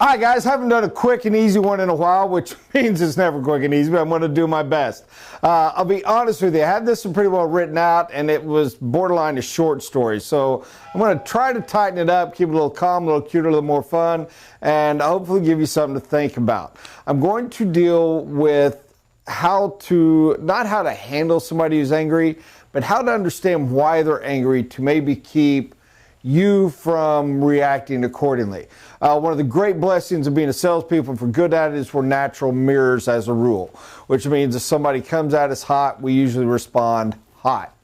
All right, guys, haven't done a quick and easy one in a while, which means it's never quick and easy, but I'm going to do my best. I'll be honest with you, I had this one pretty well written out, and it was borderline a short story. So I'm going to try to tighten it up, keep it a little calm, a little cute, a little more fun, and hopefully give you something to think about. I'm going to deal with not how to handle somebody who's angry, but how to understand why they're angry to maybe keep you from reacting accordingly. One of the great blessings of being a salespeople, if we're good at it, is we're natural mirrors as a rule, which means if somebody comes at us hot, we usually respond hot.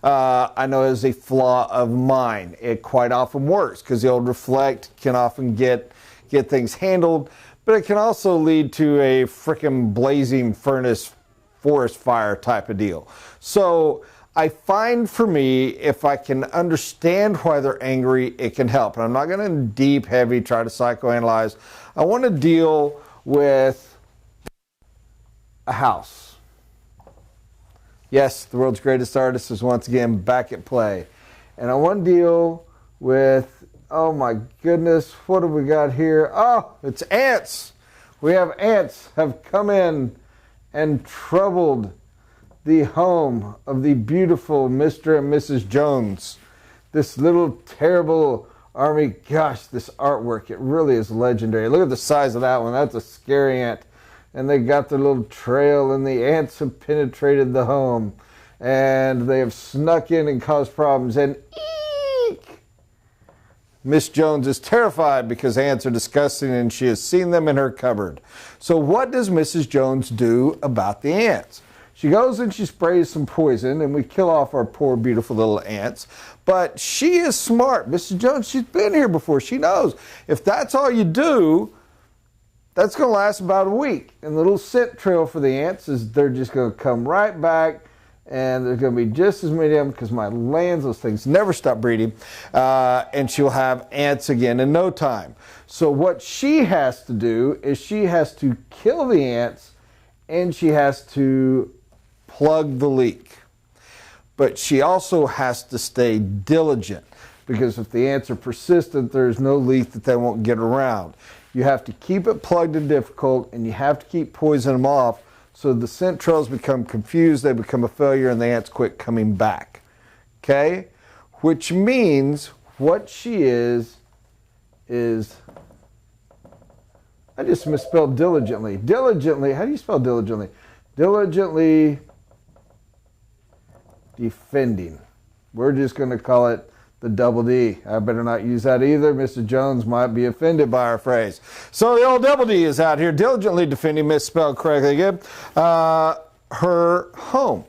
I know as a flaw of mine, it quite often works because the old reflect can often get things handled, but it can also lead to a frickin' blazing furnace forest fire type of deal. So I find for me, if I can understand why they're angry, it can help. And I'm not going to deep, heavy, try to psychoanalyze. I want to deal with a house. Yes, the world's greatest artist is once again back at play. And I want to deal with, oh my goodness, what have we got here? Oh, it's ants. We have ants have come in and troubled the home of the beautiful Mr. and Mrs. Jones. This little terrible army. Gosh, this artwork, it really is legendary. Look at the size of that one. That's a scary ant. And they got their little trail, and the ants have penetrated the home. And they have snuck in and caused problems. And eek! Miss Jones is terrified because ants are disgusting, and she has seen them in her cupboard. So what does Mrs. Jones do about the ants? She goes and she sprays some poison, and we kill off our poor, beautiful little ants. But she is smart. Mrs. Jones, she's been here before. She knows if that's all you do, that's going to last about a week. And the little scent trail for the ants is they're just going to come right back, and there's going to be just as many of them because my lands, those things never stop breeding. And she'll have ants again in no time. So what she has to do is she has to kill the ants, and she has to plug the leak. But she also has to stay diligent, because if the ants are persistent, there's no leak that they won't get around. You have to keep it plugged and difficult, and you have to keep poisoning them off so the scent trails become confused, they become a failure, and the ants quit coming back. Okay? Which means what she is I just misspelled diligently. Diligently, how do you spell diligently? Diligently defending. We're just going to call it the double D. I better not use that either. Mr. Jones might be offended by our phrase. So the old double D is out here, diligently defending, misspelled correctly again, her home.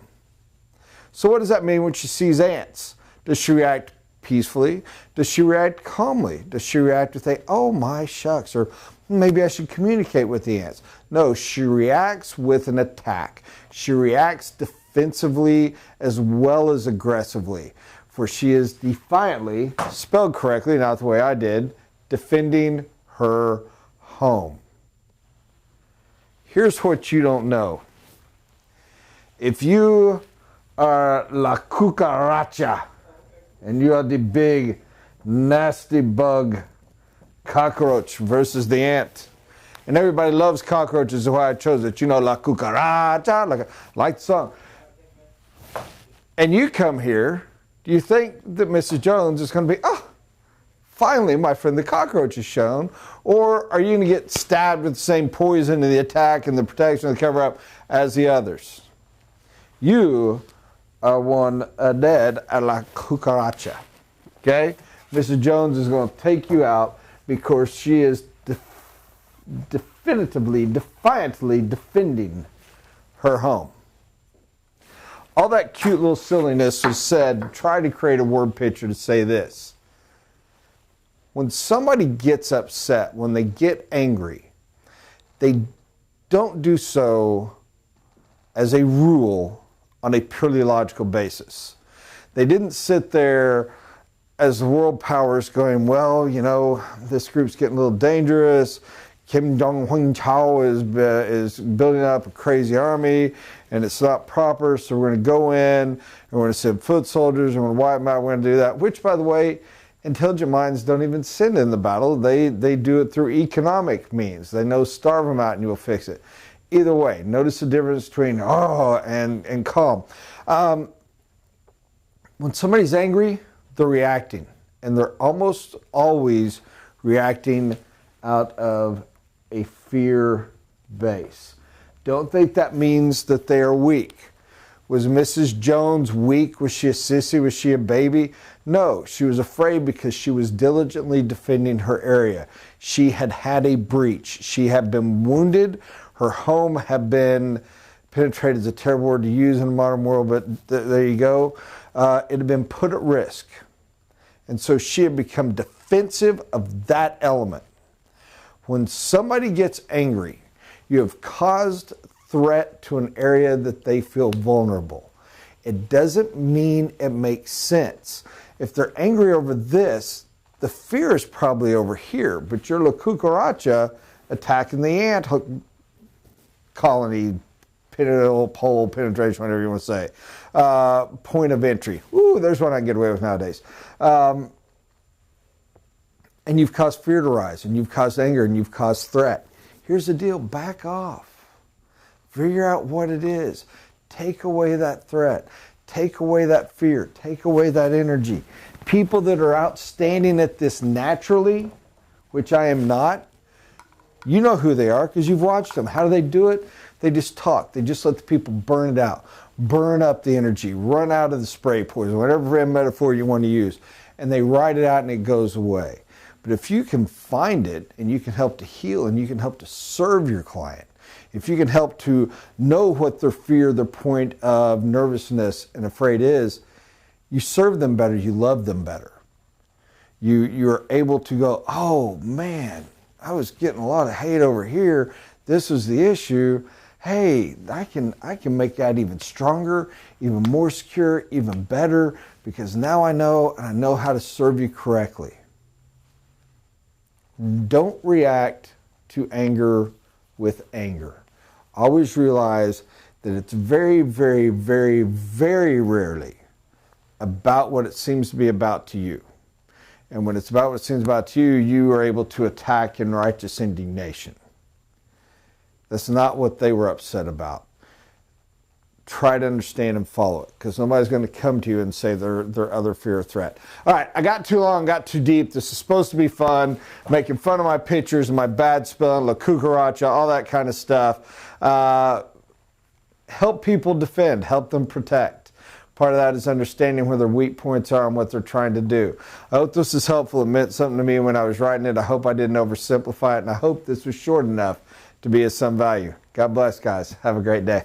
So what does that mean when she sees ants? Does she react peacefully? Does she react calmly? Does she react with a, oh my shucks, or maybe I should communicate with the ants? No, she reacts with an attack. She reacts defensively as well as aggressively. For she is defiantly, spelled correctly, not the way I did, defending her home. Here's what you don't know. If you are la cucaracha, and you are the big, nasty bug cockroach versus the ant, and everybody loves cockroaches, is why I chose it. You know, la cucaracha, like the song. And you come here, do you think that Mrs. Jones is going to be, oh, finally my friend the cockroach is shown? Or are you going to get stabbed with the same poison and the attack and the protection and the cover-up as the others? You are one dead a la cucaracha. Okay? Mrs. Jones is going to take you out because she is defiantly defending her home. All that cute little silliness was said, try to create a word picture to say this. When somebody gets upset, when they get angry, they don't do so as a rule on a purely logical basis. They didn't sit there as the world powers going, well, you know, this group's getting a little dangerous. Kim Jong-un Chao is building up a crazy army, and it's not proper, so we're going to go in, and we're going to send foot soldiers, and we're going to wipe them out, we're going to do that. Which, by the way, Intelligent minds don't even send in the battle. They do it through economic means. They know starve them out and you'll fix it. Either way, notice the difference between and calm. When somebody's angry, they're reacting. And they're almost always reacting out of a fear base. Don't think that means that they are weak. Was Mrs. Jones weak? Was she a sissy? Was she a baby? No, she was afraid because she was diligently defending her area. She had had a breach. She had been wounded. Her home had been penetrated, is a terrible word to use in the modern world, but there you go. It had been put at risk. And so she had become defensive of that element. When somebody gets angry, you have caused threat to an area that they feel vulnerable. It doesn't mean it makes sense. If they're angry over this, the fear is probably over here, but you're La Cucaracha attacking the ant colony, pole penetration, whatever you want to say. Point of entry. Ooh, there's one I can get away with nowadays. And you've caused fear to rise, and you've caused anger, and you've caused threat. Here's the deal, back off. Figure out what it is. Take away that threat. Take away that fear. Take away that energy. People that are outstanding at this naturally, which I am not, you know who they are because you've watched them. How do they do it? They just talk. They just let the people burn it out. Burn up the energy. Run out of the spray poison, whatever metaphor you want to use. And they ride it out and it goes away. But if you can find it and you can help to heal and you can help to serve your client, if you can help to know what their fear, their point of nervousness and afraid is, you serve them better, you love them better. You're able to go, oh man, I was getting a lot of hate over here. This was the issue. Hey, I can make that even stronger, even more secure, even better, because now I know, and I know how to serve you correctly. Don't react to anger with anger. Always realize that it's very, very, very, very rarely about what it seems to be about to you. And when it's about what it seems about to you, you are able to attack in righteous indignation. That's not what they were upset about. Try to understand and follow it, because nobody's going to come to you and say their other fear or threat. All right, I got too long, got too deep. This is supposed to be fun, making fun of my pictures and my bad spelling, La Cucaracha, all that kind of stuff. Help people defend, help them protect. Part of that is understanding where their weak points are and what they're trying to do. I hope this is helpful. It meant something to me when I was writing it. I hope I didn't oversimplify it, and I hope this was short enough to be of some value. God bless, guys. Have a great day.